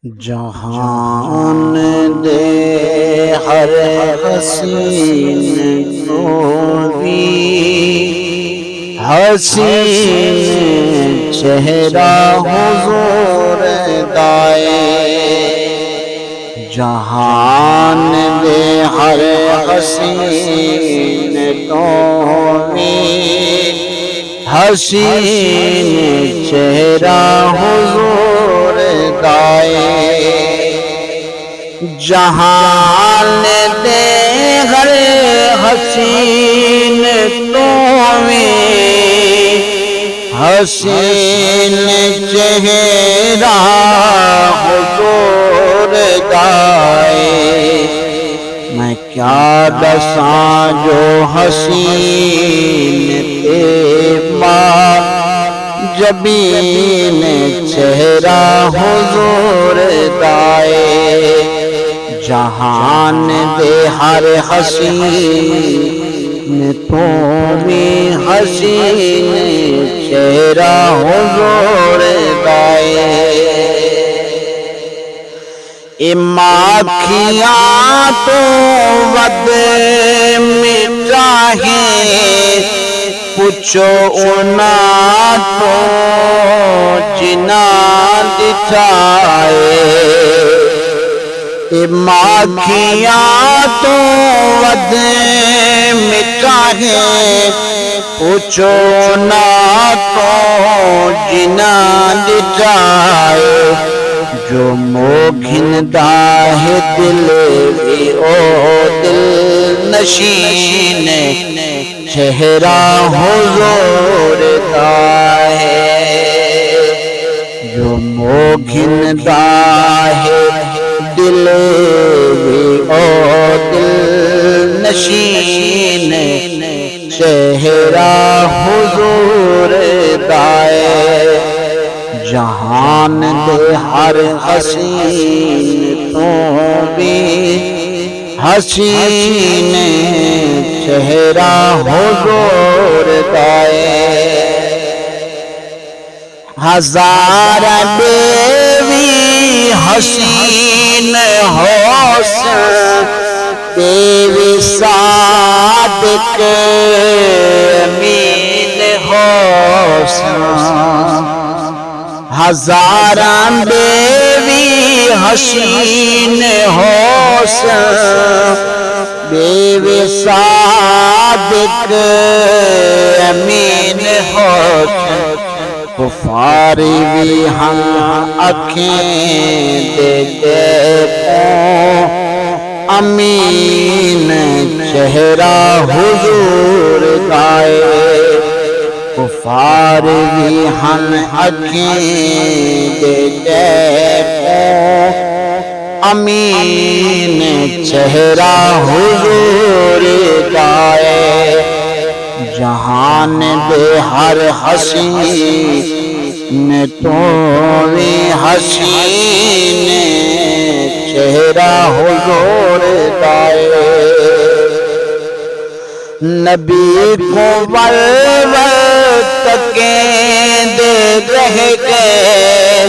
جہان دے ہر حسین کو بھی حسین چہرہ حضور دائے۔ جہان دے ہر حسین کو بھی حسین چہرہ حضور دائے۔ جہان دے ہر حسین تو میں حسین چہرہ حضور دائے۔ میں کیا دساں جو حسین تیمہ جبین چہرہ حضور دائے۔ جہان دے ہر حسین تو میں حسین چہرہ حضور دائے۔ ماکھیاں تو ود مٹاہے پوچھو اونا تو جنا دٹھائے۔ ماکھیاں تو ود مٹاہے پوچھو اونا تو جنا دٹھائے۔ جو موگھندا ہے دل بھی او دل نشین چہرہ حضور دائے۔ جو موگھندا ہے دل بھی او دل نشین چہرہ حضور دائے۔ جہان دے ہر حسین تو بھی حسین چہرہ حضور دائے۔ ہزار بیوی حسین حسن بیوی صادق امین حسن۔ ہزاراں بیوی حسین حسن بیوی صادق امین حسن۔ کفار بھی ہم اکھیں دے دیکھوں امین چہرہ حضور دائے۔ کفار بھی ہم اکھیں دے دیکھوں امین چہرہ حضور دائے۔ جہان دے ہر حسین تو بھی حسین چہرہ حضور دائے۔ نبی کو تکیں دے رہ گئے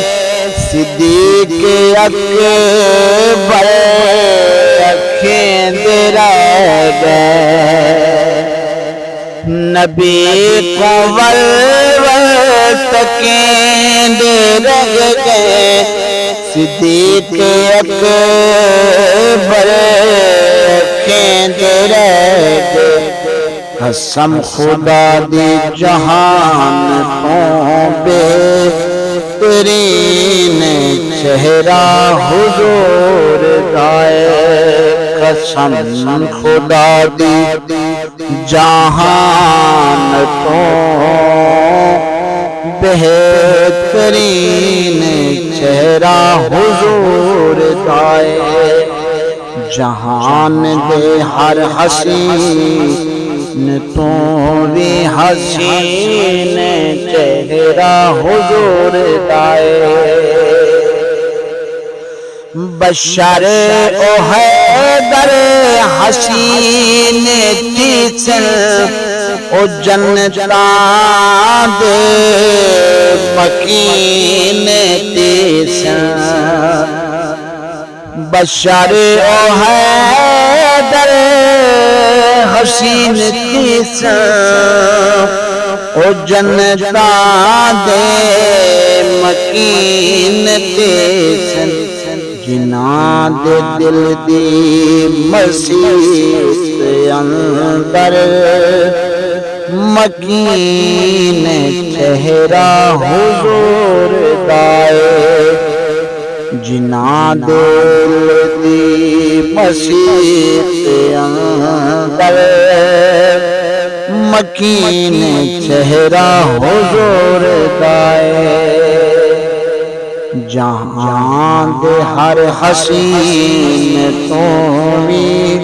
صدیق اکبر اکھیں دے رہ گئے۔ نبی کو تکیں دے رہ گئے صدیق اکبر اکھیں دے رہ گئے۔ قسم خدا دی جہان تو بہترین چہرہ حضور دائے۔ قسم خدا دی جہان تو بہترین چہرہ حضور دائے۔ جہان دے ہر حسین تو بھی حسین چہرہ حضور دائے۔ بشر او حیدر حسین تیسن او جنتاں دے مکین تیسن۔ بشر او حیدر حسین تیسا او جنتا دے مکین تیسن جناں دے دل دی مسیت اندر مکین چہرہ حضور دائے جناں دل دی مسیت اندر مکین چہرہ حضور دائے جہاں دے ہر حسین تو بھی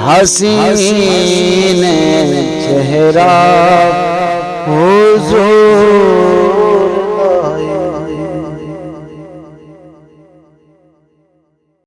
حسین چہرہ حضور